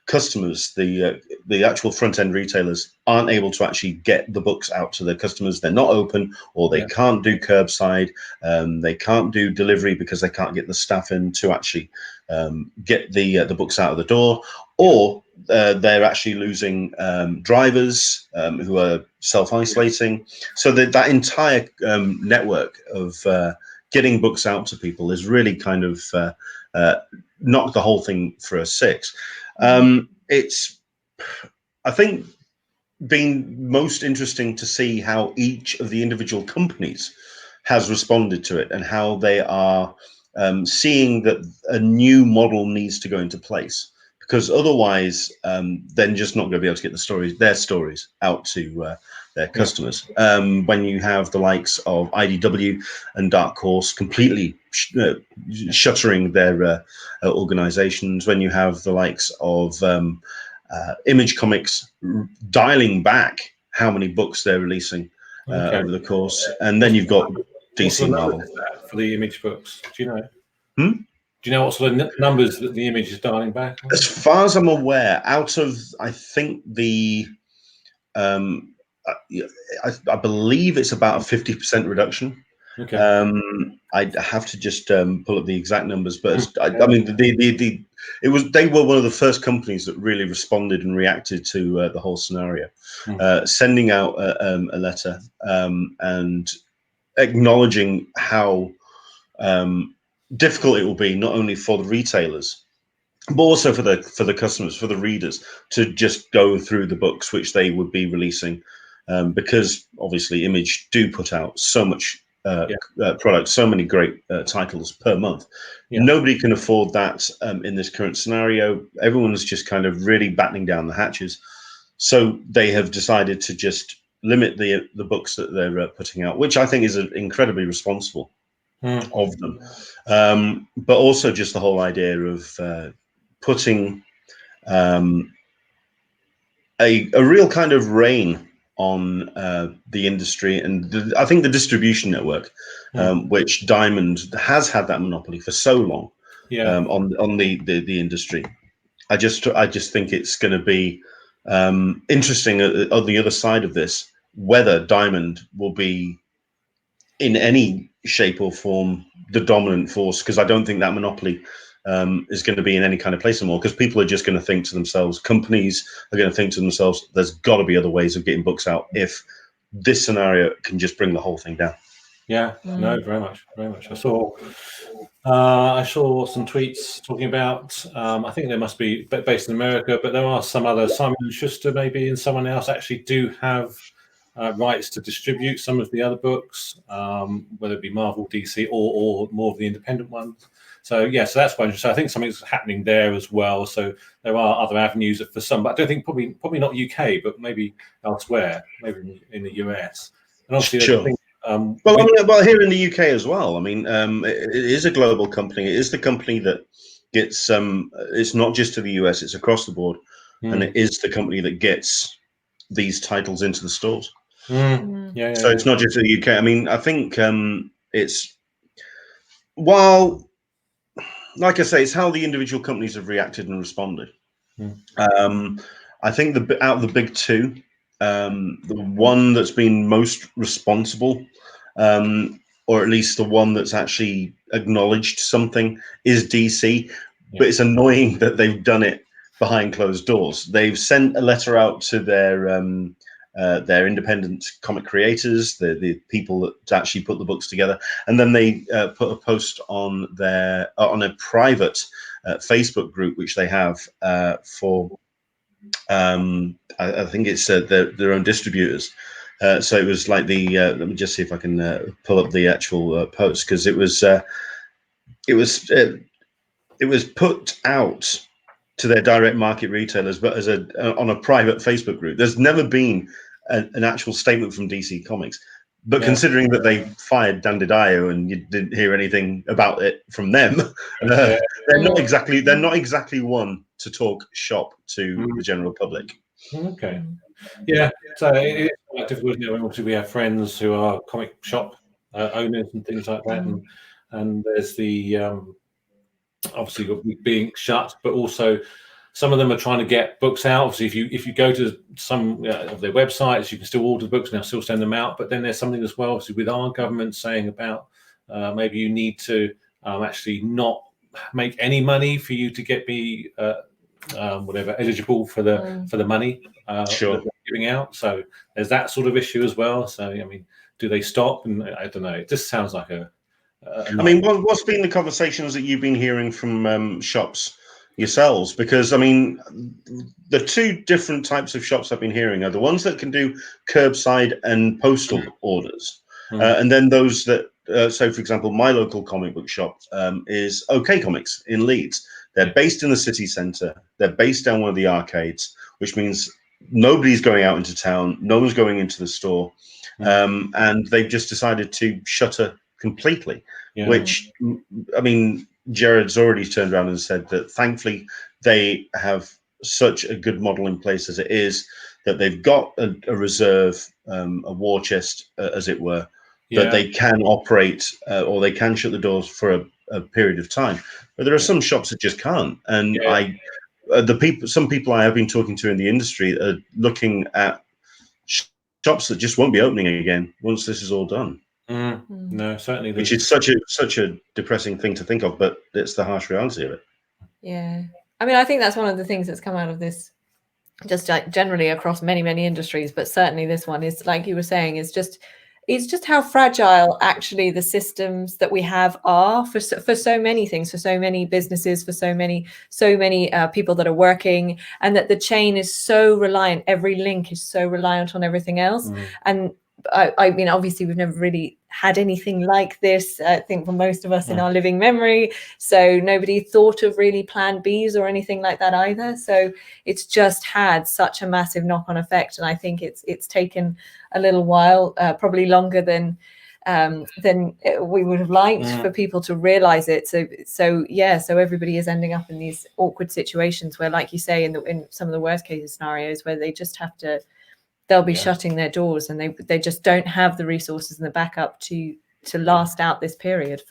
customers, the actual front end retailers, aren't able to actually get the books out to their customers. They're not open, or they can't do curbside. They can't do delivery because they can't get the staff in to actually get the books out of the door, or they're actually losing drivers who are self-isolating. So that entire network of getting books out to people is really kind of knocked the whole thing for a six. It's, I think, been most interesting to see how each of the individual companies has responded to it, and how they are seeing that a new model needs to go into place, because otherwise they're just not going to be able to get their stories out to their customers. When you have the likes of IDW and Dark Horse completely shuttering their organizations, when you have the likes of Image Comics dialing back how many books they're releasing over the course, and then you've got DC Marvel for the Image books. Do you know? Do you know what sort of numbers that the Image is dialing back? As far as I'm aware, out of, I think the I believe it's about a 50% reduction. Okay. I'd have to just pull up the exact numbers, but I mean, they were one of the first companies that really responded and reacted to the whole scenario, sending out a letter and acknowledging how difficult it will be, not only for the retailers, but also for the customers, for the readers, to just go through the books which they would be releasing, because obviously Image do put out so much product, so many great titles per month. Nobody can afford that in this current scenario. Everyone's just kind of really battening down the hatches, so they have decided to just limit the books that they're putting out, which I think is incredibly responsible of them. But also just the whole idea of putting a real kind of rein on the industry, and I think the distribution network, which Diamond has had that monopoly for so long, on the industry. I just think it's going to be interesting on the other side of this, whether Diamond will be in any shape or form the dominant force, because I don't think that monopoly is going to be in any kind of place anymore, because people are just going to think to themselves, companies are going to think to themselves, there's got to be other ways of getting books out if this scenario can just bring the whole thing down. No, very much. I saw some tweets talking about, I think there must be based in America, but there are some other, Simon & Schuster maybe and someone else actually do have rights to distribute some of the other books, whether it be Marvel, DC, or more of the independent ones. So so that's quite interesting. I think something's happening there as well. So there are other avenues for some, but I don't think probably not UK, but maybe elsewhere, maybe in the US. And obviously, sure. Well, here in the UK as well. I mean, it is a global company. It is the company that gets it's not just to the US; it's across the board, and it is the company that gets these titles into the stores. So it's not just the UK. I mean, I think it's, while, like I say, it's how the individual companies have reacted and responded. I think out of the big two, the one that's been most responsible, or at least the one that's actually acknowledged something, is DC. But it's annoying that they've done it behind closed doors. They've sent a letter out to their independent comic creators, the people that actually put the books together, and then they put a post on a private Facebook group which they have for I think it's their own distributors. So it was like let me just see if I can pull up the actual post, because it was put out to their direct market retailers, but as on a private Facebook group. There's never been an actual statement from DC Comics, but considering that they fired Dan DiDio and you didn't hear anything about it from them, they're not exactly one to talk shop to the general public. Okay. So it's quite difficult. Obviously, we have friends who are comic shop owners and things like that, and there's the obviously being shut, but also some of them are trying to get books out. Obviously, if you go to some of their websites, you can still order books and they'll still send them out. But then there's something as well, obviously, with our government saying about maybe you need to actually not make any money for you to be whatever eligible for the money Sure. that they're giving out. So there's that sort of issue as well. So I mean, do they stop? And I don't know. It just sounds like I mean, what's been the conversations that you've been hearing from shops yourselves? Because I mean, the two different types of shops I've been hearing are the ones that can do curbside and postal orders, and then those that. So, for example, my local comic book shop is OK Comics in Leeds. They're based in the city centre. They're based down one of the arcades, which means nobody's going out into town. No one's going into the store, and they've just decided to shutter completely. Yeah. Which, I mean, Jared's already turned around and said that thankfully they have such a good model in place as it is, that they've got a reserve, a war chest, as it were, that they can operate or they can shut the doors for a period of time. But there are some shops that just can't. And some people I have been talking to in the industry are looking at shops that just won't be opening again once this is all done. No, certainly. Which is such a depressing thing to think of, but it's the harsh reality of it. Yeah. I mean, I think that's one of the things that's come out of this, just like generally across many, many industries, but certainly this one is, like you were saying, it's just how fragile actually the systems that we have are for so many things, for so many businesses, for so many people that are working, and that the chain is so reliant. Every link is so reliant on everything else. And I mean, obviously, we've never really had anything like this, I think, for most of us in our living memory. So nobody thought of really plan Bs or anything like that either. So it's just had such a massive knock-on effect. And I think it's taken a little while, probably longer than we would have liked for people to realize it. So everybody is ending up in these awkward situations where, like you say, in some of the worst case scenarios, where they just have to, they'll be shutting their doors, and they just don't have the resources and the backup to last out this period,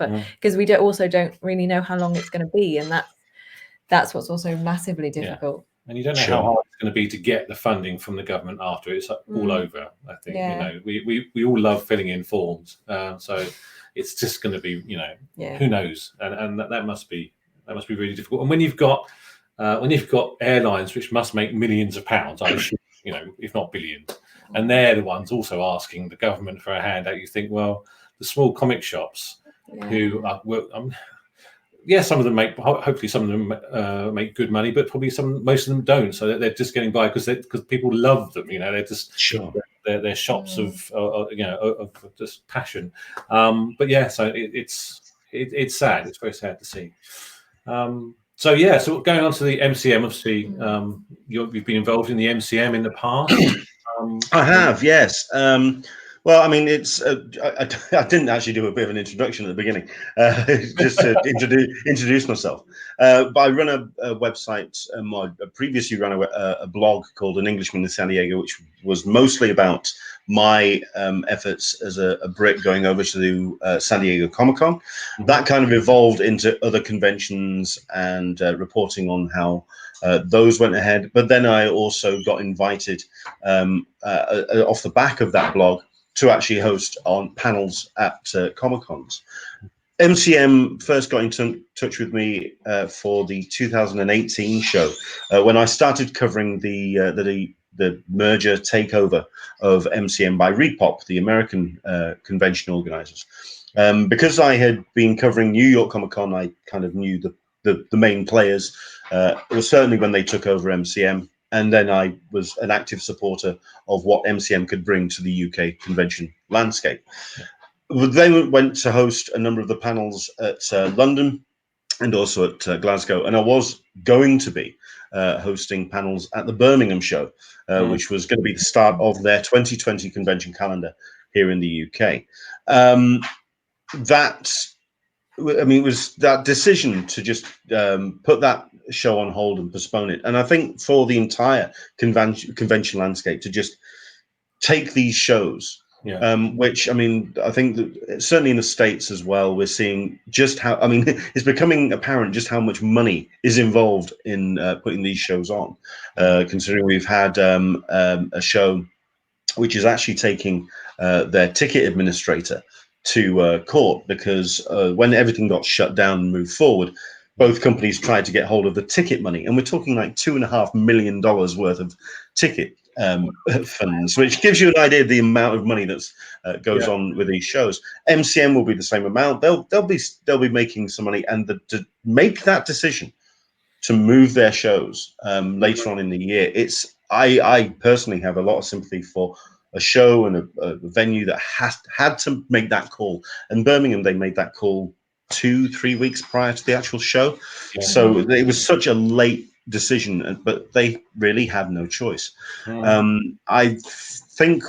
because we don't really know how long it's going to be, and that's what's also massively difficult. And you don't know how hard it's going to be to get the funding from the government after it's all over. I think you know we all love filling in forms, so it's just going to be who knows, and that must be really difficult. And when you've got airlines which must make millions of pounds, I assume, if not billions, and they're the ones also asking the government for a handout, you think, well, the small comic shops who are, some of them hopefully some of them make good money, but probably most of them don't, so they're just getting by because people love them. They're just they're shops of just passion. But so it's sad. It's very sad to see. So going on to the MCM, obviously, you've been involved in the MCM in the past. I have, yes. Well, I mean, it's I didn't actually do a bit of an introduction at the beginning, just to introduce myself. But I run a website. I previously ran a blog called An Englishman in San Diego, which was mostly about my efforts as a Brit going over to the San Diego Comic-Con. That kind of evolved into other conventions and reporting on how those went ahead. But then I also got invited off the back of that blog to actually host on panels at Comic-Cons. MCM first got in touch with me for the 2018 show when I started covering the merger takeover of MCM by ReedPop, the American convention organizers. Because I had been covering New York Comic Con, I kind of knew the main players. It was certainly when they took over MCM. And then I was an active supporter of what MCM could bring to the UK convention landscape. We then went to host a number of the panels at London and also at Glasgow. And I was going to be hosting panels at the Birmingham show, which was going to be the start of their 2020 convention calendar here in the UK. It was that decision to just put that show on hold and postpone it. And I think for the entire convention landscape to just take these shows Yeah. Which, I mean, I think that certainly in the States as well, we're seeing just how, I mean, it's becoming apparent just how much money is involved in putting these shows on, considering we've had a show which is actually taking their ticket administrator to court because when everything got shut down and moved forward, both companies tried to get hold of the ticket money. And we're talking like $2.5 million worth of ticket funds, which gives you an idea of the amount of money that's goes on with these shows. MCM will be the same amount. They'll be making some money, and to make that decision to move their shows later on in the year, I personally have a lot of sympathy for a show and a venue that had to make that call. And Birmingham, they made that call 2-3 weeks prior to the actual show. Yeah. So it was such a late decision, but they really had no choice. I think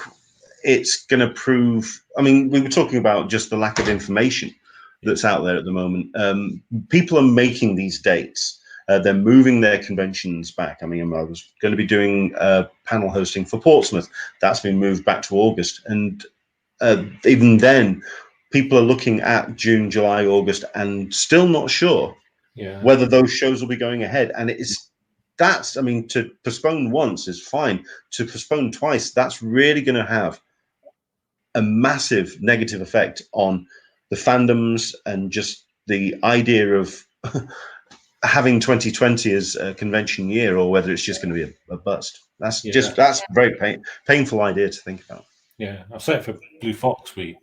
it's going to prove, I mean, we were talking about just the lack of information that's out there at the moment. People are making these dates. They're moving their conventions back. I mean, I was going to be doing panel hosting for Portsmouth. That's been moved back to August. And even then, people are looking at June, July, August, and still not sure whether those shows will be going ahead. And I mean, to postpone once is fine. To postpone twice, that's really going to have a massive negative effect on the fandoms and just the idea of having 2020 as a convention year, or whether it's just going to be a bust. That's a very painful idea to think about. Yeah, I've said it for Blue Fox. The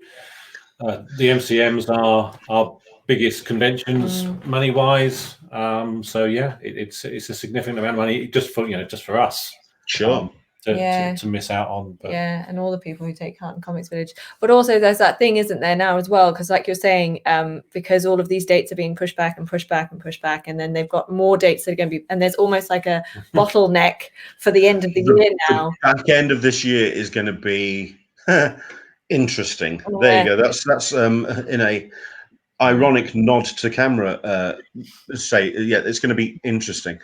MCMs are our biggest conventions money wise. So yeah, it's a significant amount of money just for us. Sure. To miss out on. But. Yeah, and all the people who take part in Comics Village. But also there's that thing, isn't there, now as well, because like you're saying, because all of these dates are being pushed back and pushed back and pushed back, and then they've got more dates that are going to be, and there's almost like a bottleneck for the end of the year now. The back end of this year is going to be interesting. There you go. That's in a ironic nod to camera. It's going to be interesting.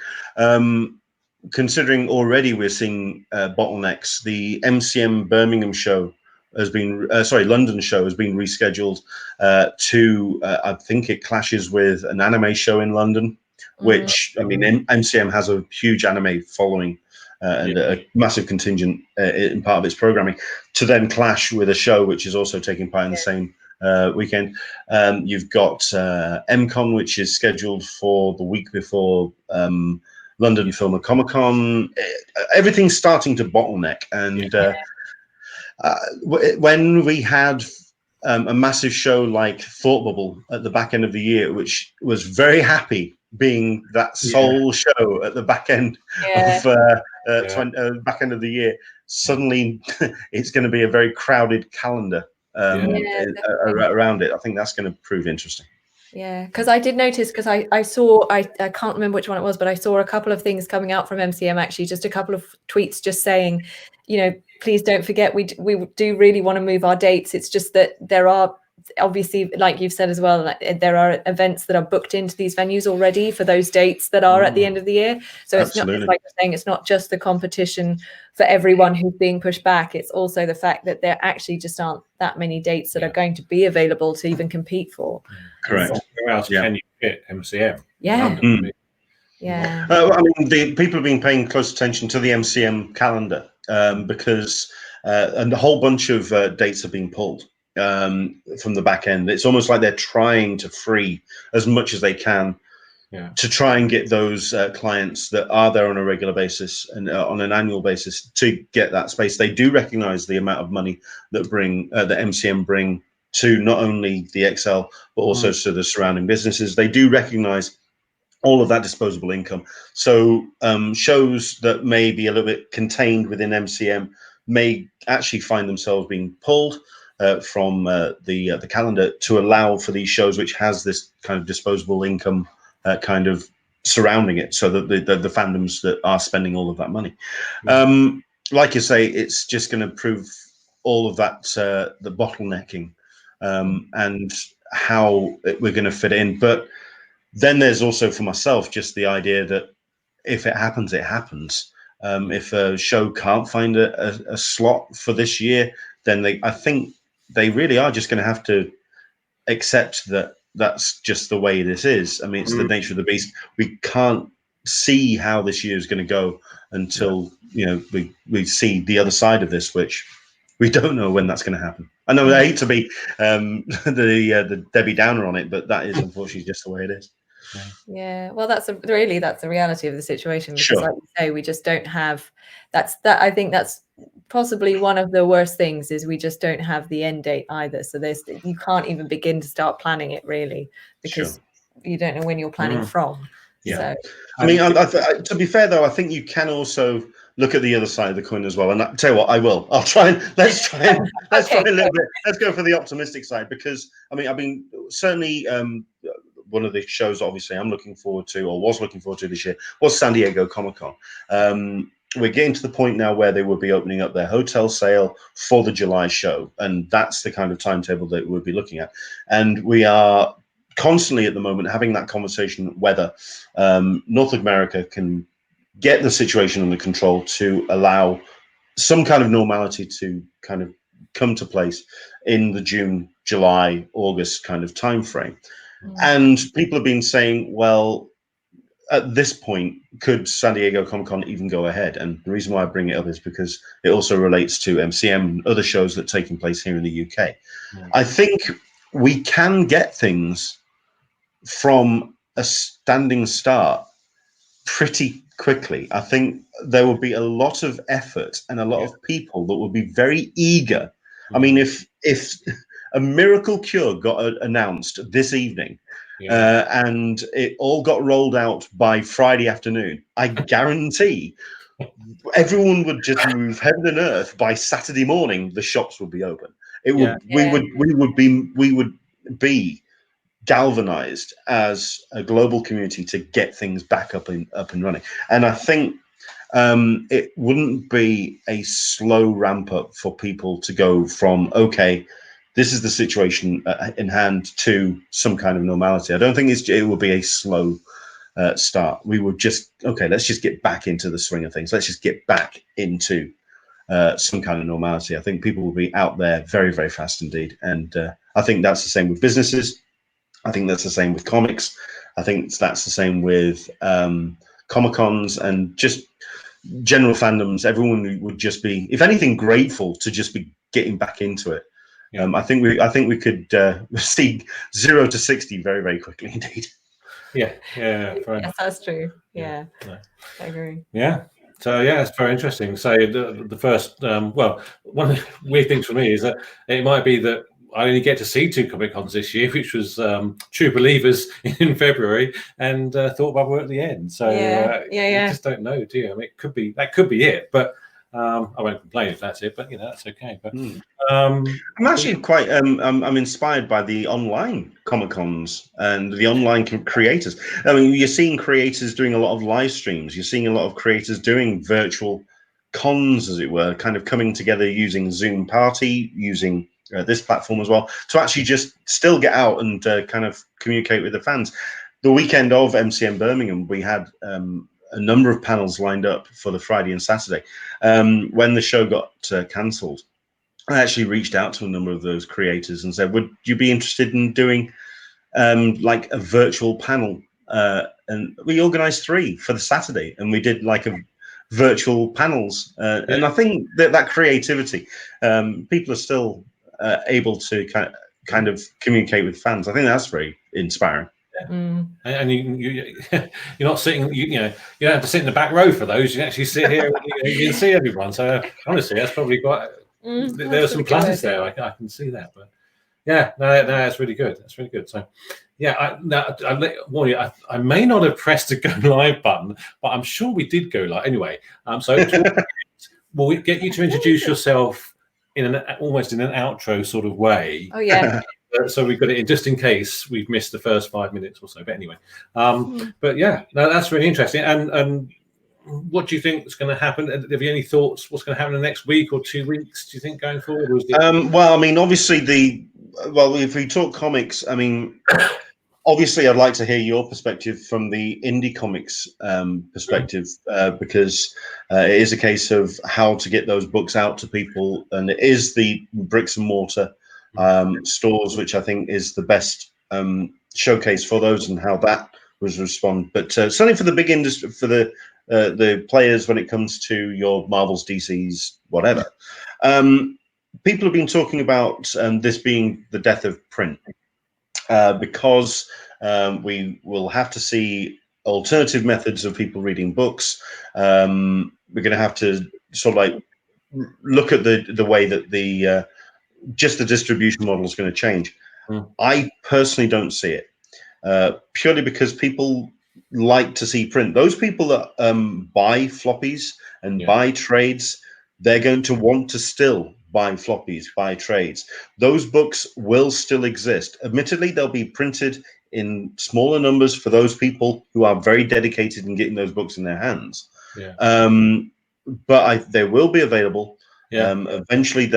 Considering already we're seeing bottlenecks, the MCM Birmingham show has been, London show has been rescheduled to, I think it clashes with an anime show in London, which, I mean, MCM has a huge anime following and a massive contingent in part of its programming, to then clash with a show which is also taking part in the same weekend. You've got MCon, which is scheduled for the week before London Film and Comic Con. Everything's starting to bottleneck, and when we had a massive show like Thought Bubble at the back end of the year, which was very happy being that sole show at the back end of back end of the year, suddenly it's going to be a very crowded calendar around it. I think that's going to prove interesting. Yeah, because I did notice, because I saw, I can't remember which one it was, but I saw a couple of things coming out from MCM, actually, just a couple of tweets just saying, please don't forget, we do really want to move our dates. It's just that there are, obviously, like you've said as well, there are events that are booked into these venues already for those dates that are at the end of the year. So it's not, like you're saying, it's not just the competition for everyone who's being pushed back. It's also the fact that there actually just aren't that many dates that are going to be available to even compete for. Correct. Where else can you fit MCM? Yeah. Yeah. I mean, the people have been paying close attention to the MCM calendar because and a whole bunch of dates have been pulled from the back end. It's almost like they're trying to free as much as they can to try and get those clients that are there on a regular basis and on an annual basis to get that space. They do recognize the amount of money that the MCM bring to not only the XL, but also to the surrounding businesses. They do recognize all of that disposable income. So shows that may be a little bit contained within MCM may actually find themselves being pulled from the calendar to allow for these shows which has this kind of disposable income kind of surrounding it, so that the fandoms that are spending all of that money. Like you say, it's just going to prove all of that, the bottlenecking and how we're going to fit in. But then there's also, for myself, just the idea that if it happens, it happens. If a show can't find a slot for this year, then I think they really are just going to have to accept that that's just the way this is. I mean, it's the nature of the beast. We can't see how this year is going to go until we see the other side of this, which we don't know when that's going to happen. I know I hate to be the Debbie Downer on it, but that is unfortunately just the way it is. Yeah, well, that's the reality of the situation, because Sure. like you say, we just don't have I think that's possibly one of the worst things, is we just don't have the end date either. So you can't even begin to start planning it, really, because you don't know when you're planning from. Yeah. So, I mean, to be fair though, I think you can also look at the other side of the coin as well. And I tell you what, I'll try and let's try a little bit. Let's go for the optimistic side, because I mean, certainly one of the shows obviously I'm looking forward to, or was looking forward to this year, was San Diego Comic-Con. We're getting to the point now where they will be opening up their hotel sale for the July show, and that's the kind of timetable that we'll be looking at. And we are constantly at the moment having that conversation whether North America can get the situation under control to allow some kind of normality to kind of come to place in the June, July, August kind of time frame. And people have been saying, well, at this point, could San Diego Comic-Con even go ahead? And the reason why I bring it up is because it also relates to MCM and other shows that are taking place here in the UK. I think we can get things from a standing start pretty quickly. I think there will be a lot of effort and a lot of people that will be very eager. I mean, if a miracle cure got announced this evening, and it all got rolled out by Friday afternoon, I guarantee everyone would just move heaven and earth. By Saturday morning, the shops would be open. We would be galvanized as a global community to get things back up and running. And I think it wouldn't be a slow ramp up for people to go from, okay, this is the situation in hand, to some kind of normality. I don't think it will be a slow start. We would just, okay, let's just get back into the swing of things. Let's just get back into some kind of normality. I think people will be out there very, very fast indeed. And I think that's the same with businesses. I think that's the same with comics. I think that's the same with Comic-Cons and just general fandoms. Everyone would just be, if anything, grateful to just be getting back into it. I think we could see 0 to 60 very, very quickly indeed. Yeah. Yes, that's true. Yeah. I agree. Yeah. So it's very interesting. So the first, one of the weird things for me is that it might be that I only get to see 2 Comic-Cons this year, which was True Believers in February and Thought Bubble at the end. So you just don't know, do you? I mean, that could be it, but I won't complain if that's it. But that's okay. But I'm actually quite I'm inspired by the online Comic-Cons and the online creators. I mean, you're seeing creators doing a lot of live streams. You're seeing a lot of creators doing virtual cons, as it were, kind of coming together using Zoom Party, using this platform as well, to actually just still get out and kind of communicate with the fans. The weekend of MCM Birmingham, we had a number of panels lined up for the Friday and Saturday. When the show got cancelled, I actually reached out to a number of those creators and said, would you be interested in doing like a virtual panel? And we organized 3 for the Saturday, and we did like a virtual panels. And I think that creativity, people are still able to kind of communicate with fans. I think that's very inspiring. And you're not sitting, you don't have to sit in the back row for those. You can actually sit here and you can see everyone. So honestly, that's probably quite, there are some pluses there. I can see that. But that's really good. That's really good. So I may not have pressed the go live button, but I'm sure we did go live anyway. So we'll get you to introduce yourself in almost in an outro sort of way. Oh yeah. So we've got it in just in case we've missed the first 5 minutes or so. But anyway, but that's really interesting. And what do you think is going to happen? Have you any thoughts? What's going to happen in the next week or 2 weeks? Do you think going forward? Well, I mean, obviously if we talk comics, I mean, Obviously, I'd like to hear your perspective from the indie comics perspective, because it is a case of how to get those books out to people, and it is the bricks and mortar stores, which I think is the best showcase for those, and how that was respond. But certainly for the big industry, for the players, when it comes to your Marvels, DCs, whatever, people have been talking about this being the death of print. Because we will have to see alternative methods of people reading books. We're going to have to sort of like look at the way that the just the distribution model is going to change. I personally don't see it, purely because people like to see print. Those people that buy floppies and buy trades, they're going to want to still buy floppies, buy trades. Those books will still exist. Admittedly, they'll be printed in smaller numbers for those people who are very dedicated in getting those books in their hands. But they will be available. Eventually,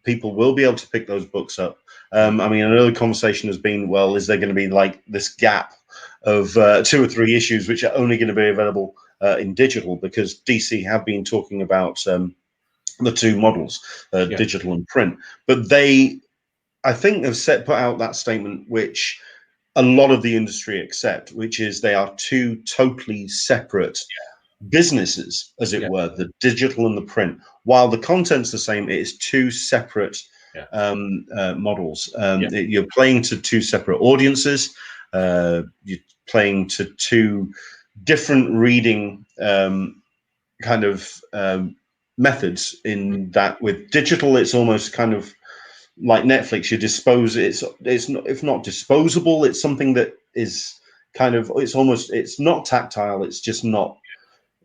people will be able to pick those books up. I mean, another conversation has been, well, is there going to be like this gap of 2 or 3 issues which are only going to be available in digital? Because DC have been talking about the 2 models, digital and print, but they, I think, have put out that statement which a lot of the industry accept, which is they are 2 totally separate businesses, as it were, the digital and the print. While the content's the same, it is 2 separate models. You're playing to 2 separate audiences. You're playing to 2 different reading kind of methods, in that with digital it's almost kind of like Netflix. You dispose it's not, if not disposable, it's something that is kind of, it's not tactile, it's just not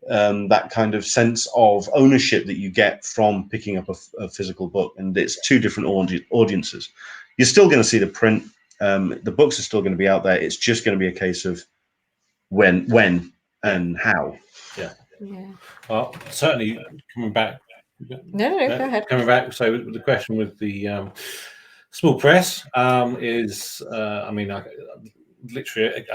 that kind of sense of ownership that you get from picking up a physical book. And it's 2 different audiences. You're still going to see the print, the books are still going to be out there. It's just going to be a case of when and how. Well, certainly coming back. No, go ahead. Coming back. So the question with the small press is, I mean, I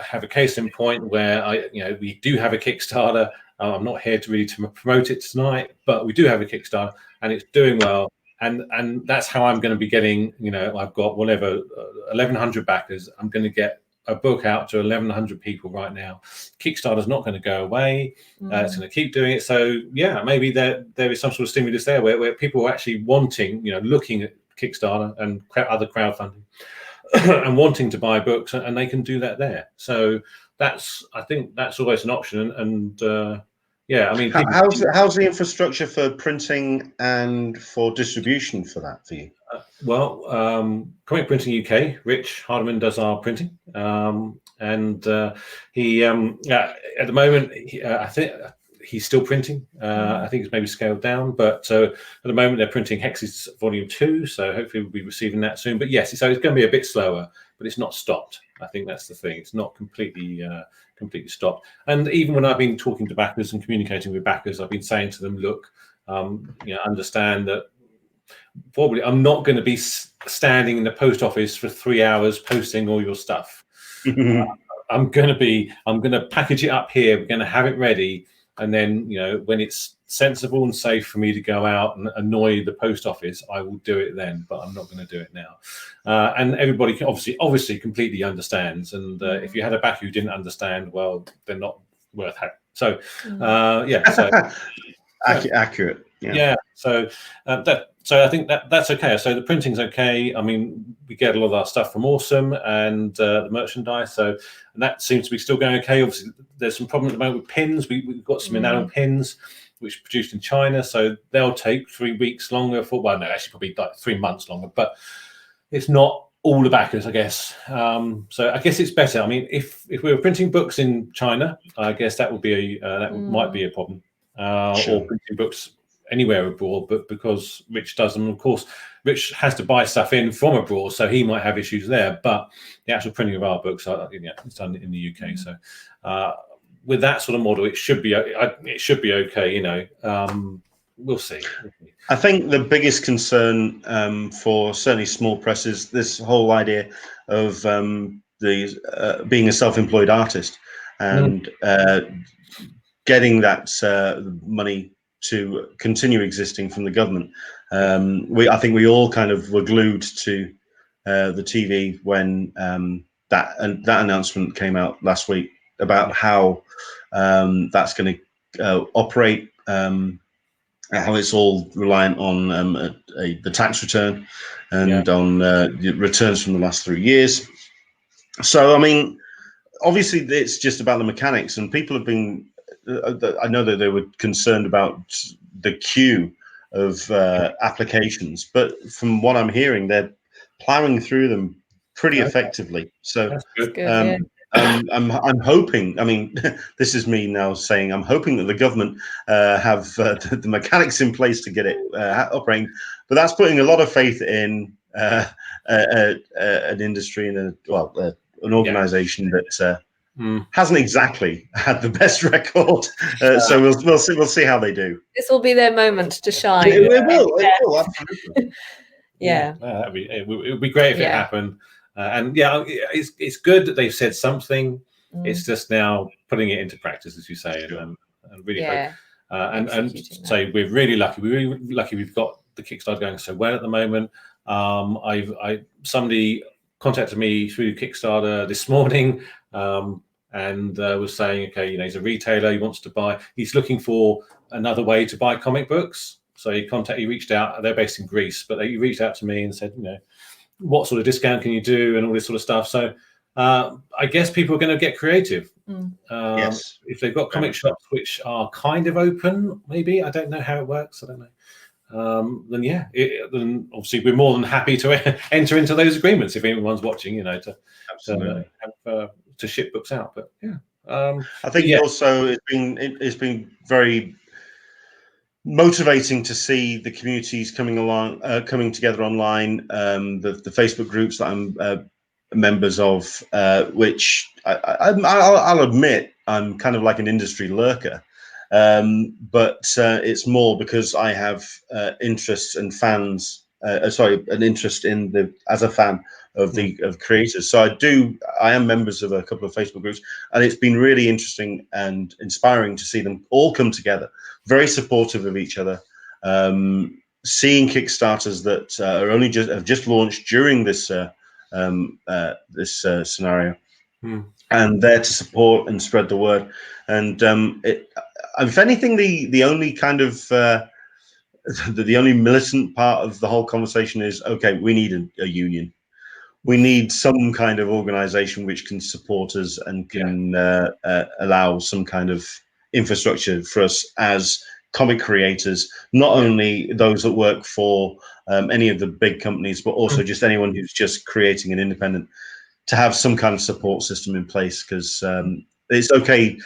have a case in point where we do have a Kickstarter. I'm not here to really promote it tonight, but we do have a Kickstarter, and it's doing well. And that's how I'm going to be getting. I've got 1,100 backers. I'm going to get a book out to 1,100 people right now. Kickstarter's not going to go away. It's going to keep doing it. So maybe there is some sort of stimulus there where people are actually wanting, looking at Kickstarter and other crowdfunding and wanting to buy books, and they can do that there. So I think that's always an option. And I mean, how's the infrastructure for printing and for distribution for that for you? Comic Printing UK, Rich Hardiman does our printing, and he at the moment I think he's still printing. I think it's maybe scaled down, but so at the moment they're printing Hexes Volume 2, so hopefully we'll be receiving that soon. But yes, so it's going to be a bit slower, but it's not stopped. I think that's the thing. It's not completely stopped. And even when I've been talking to backers and communicating with backers, I've been saying to them, look, understand that probably I'm not going to be standing in the post office for 3 hours posting all your stuff. I'm going to package it up here. We're going to have it ready. And then, when it's sensible and safe for me to go out and annoy the post office, I will do it then, but I'm not going to do it now. And everybody can obviously completely understands. And if you had a backer who didn't understand, well, they're not worth having. So, accurate. So I think that's okay. So the printing's okay. I mean, we get a lot of our stuff from Awesome and the merchandise, and that seems to be still going okay. Obviously, there's some problem at the moment with pins. We've got some enamel pins which are produced in China, so they'll take 3 weeks longer. Actually probably like 3 months longer, but it's not all the backers, I guess. So I guess it's better. I mean, if we were printing books in China, I guess that would be might be a problem. Or printing books anywhere abroad, but because Rich does them, of course, Rich has to buy stuff in from abroad, so he might have issues there. But the actual printing of our books, it's done in the UK. So with that sort of model, it should be okay. We'll see. I think the biggest concern for certainly small presses, this whole idea of being a self-employed artist and getting that money to continue existing from the government. I think we all kind of were glued to the TV when that announcement came out last week about how that's going to operate, how it's all reliant on the tax return and on returns from the last 3 years. So, I mean, obviously, it's just about the mechanics, and people have been. I know that they were concerned about the queue of applications, but from what I'm hearing, they're plowing through them pretty effectively. So That's good. I'm hoping. I mean, this is me now saying I'm hoping that the government have the mechanics in place to get it operating, but that's putting a lot of faith in an industry and an organisation that hasn't exactly had the best record. So we'll see how they do. This will be their moment to shine. It will absolutely. Yeah. It would be great if it happened. And it's good that they've said something. It's just now putting it into practice, as you say, and really hope. And so we're really lucky. We're really lucky we've got the Kickstarter going so well at the moment. Somebody contacted me through Kickstarter this morning and was saying, okay, he's a retailer. He wants to buy. He's looking for another way to buy comic books. So he reached out. They're based in Greece, but he reached out to me and said, what sort of discount can you do and all this sort of stuff. So I guess people are going to get creative. Yes. If they've got comic shops which are kind of open, maybe, I don't know how it works. I don't know. Then obviously we're more than happy to enter into those agreements if anyone's watching, to ship books out. But I think also it's been very motivating to see the communities coming together online. The Facebook groups that I'm members of, which I'll admit I'm kind of like an industry lurker. But it's more because I have interests and fans. An interest in as a fan of creators. So I am members of a couple of Facebook groups, and it's been really interesting and inspiring to see them all come together, very supportive of each other. Seeing Kickstarters that have just launched during this scenario, and there to support and spread the word. And if anything, the only kind of the only militant part of the whole conversation is, okay, we need a union. We need some kind of organization which can support us and can allow some kind of infrastructure for us as comic creators, not only those that work for any of the big companies, but also just anyone who's just creating an independent, to have some kind of support system in place. Because it's okay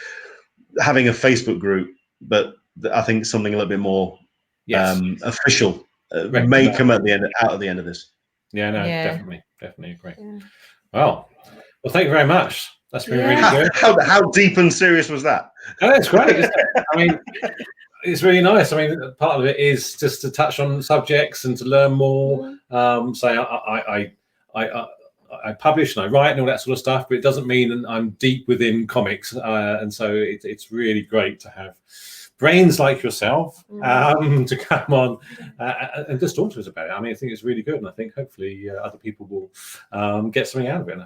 having a Facebook group, but I think something a little bit more official may come out of the end of this. Definitely agree. Well, thank you very much. That's been really good. How deep and serious was that? Oh, that's great. I mean, it's really nice. I mean, part of it is just to touch on subjects and to learn more. I publish and I write and all that sort of stuff, but it doesn't mean I'm deep within comics. And so it's really great to have brains like yourself to come on and just talk to us about it. I mean, I think it's really good, and I think hopefully other people will get something out of it.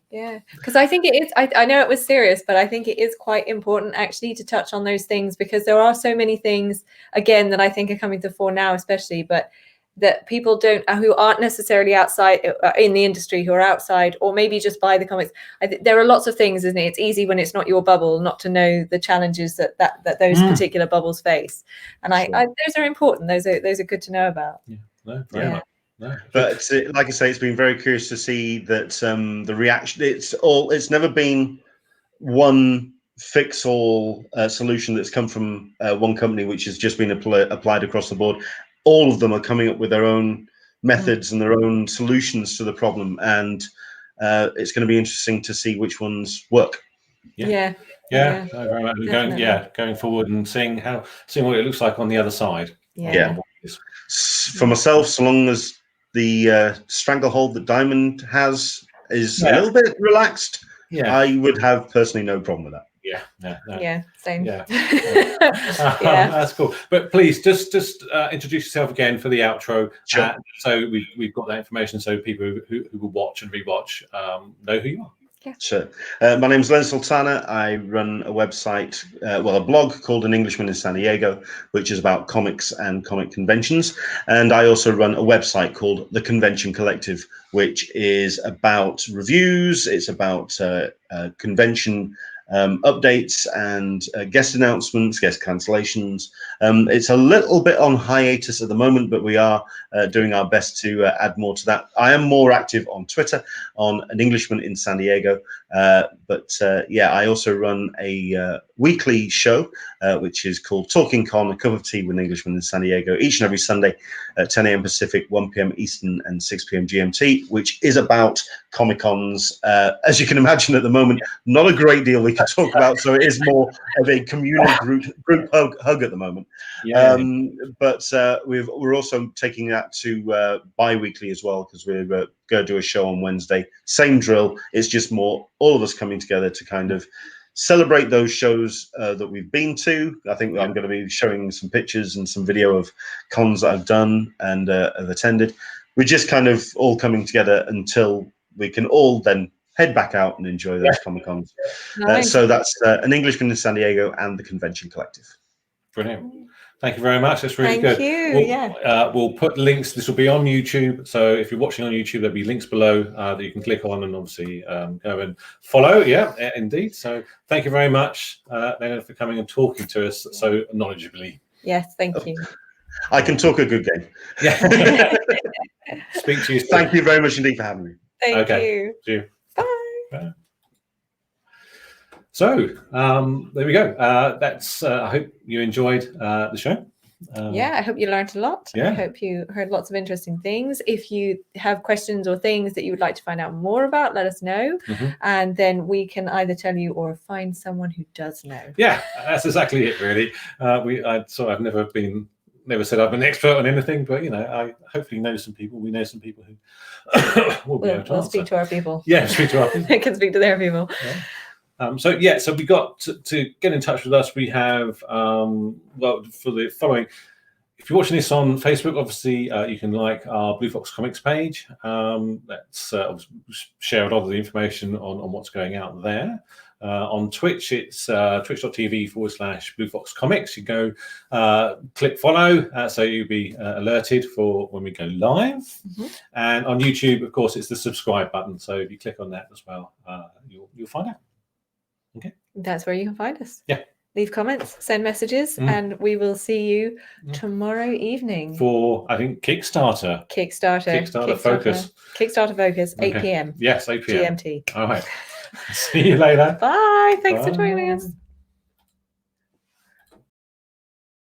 Yeah, because I think it is. I know it was serious, but I think it is quite important actually to touch on those things, because there are so many things again that I think are coming to the fore now, especially, but that people who aren't necessarily outside in the industry, who are outside or maybe just buy the comics. There are lots of things, isn't it? It's easy when it's not your bubble not to know the challenges that those particular bubbles face, and those are important. Those are good to know about. Very much. No. But like I say, it's been very curious to see that the reaction. It's never been one fix-all solution that's come from one company, which has just been applied across the board. All of them are coming up with their own methods and their own solutions to the problem, and it's going to be interesting to see which ones work. Very much. Going forward and seeing what it looks like on the other side. For myself, so long as the stranglehold that Diamond has is a little bit relaxed, I would have personally no problem with that. Yeah, same. Yeah. Yeah. That's cool. But please just introduce yourself again for the outro. Sure. So we've got that information, so people who will watch and rewatch know who you are. Yeah. Sure. My name is Leonard Sultana. I run a website, a blog called An Englishman in San Diego, which is about comics and comic conventions. And I also run a website called The Convention Collective, which is about reviews. It's about convention updates and guest announcements, guest cancellations. It's a little bit on hiatus at the moment, but we are doing our best to add more to that. I am more active on Twitter on An Englishman in San Diego, but I also run a weekly show which is called Talking Con, a cup of tea with an Englishman in San Diego, each and every Sunday at 10 a.m. Pacific, 1 p.m. Eastern and 6 p.m. GMT, which is about Comic-Cons. As you can imagine at the moment, not a great deal we can talk about, so it is more of a communal group hug at the moment. But we're also taking that to bi-weekly as well, because we're going to do a show on Wednesday. Same drill. It's just more all of us coming together to kind of celebrate those shows that we've been to. I think I'm going to be showing some pictures and some video of cons that I've done and have attended. We're just kind of all coming together until we can all then head back out and enjoy those Comic-Cons. Nice. So that's An Englishman in San Diego and the Convention Collective. Brilliant. Thank you very much. That's really good. Thank you. We'll put links. This will be on YouTube. So if you're watching on YouTube, there'll be links below that you can click on and obviously go and follow. Yeah, indeed. So thank you very much, Leonard, for coming and talking to us so knowledgeably. Yes, thank you. I can talk a good game. Yeah. Speak to you soon. Thank you very much indeed for having me. Thank you. See you. Bye. So there we go. That's. I hope you enjoyed the show. I hope you learned a lot. Yeah. I hope you heard lots of interesting things. If you have questions or things that you would like to find out more about, let us know. And then we can either tell you or find someone who does know. Yeah, that's exactly it, really. I've never said I'm an expert on anything, but I hopefully know some people. We know some people who will be able to answer. Speak to our people. Yeah, speak to our people. They can speak to their people. Yeah. So we got to get in touch with us. We have for the following. If you're watching this on Facebook, obviously you can like our Blue Fox Comics page. Let's share a lot of the information on what's going out there. On Twitch, it's twitch.tv/Blue Fox Comics. You go click follow, so you'll be alerted for when we go live. And on YouTube, of course, it's the subscribe button. So if you click on that as well, you'll find out. Okay, that's where you can find us. Yeah. Leave comments, send messages, and we will see you tomorrow evening for, I think, Kickstarter Focus. Kickstarter Focus, 8 p.m. Yes, 8 p.m. GMT. All right. See you later. Bye. Thanks for joining us.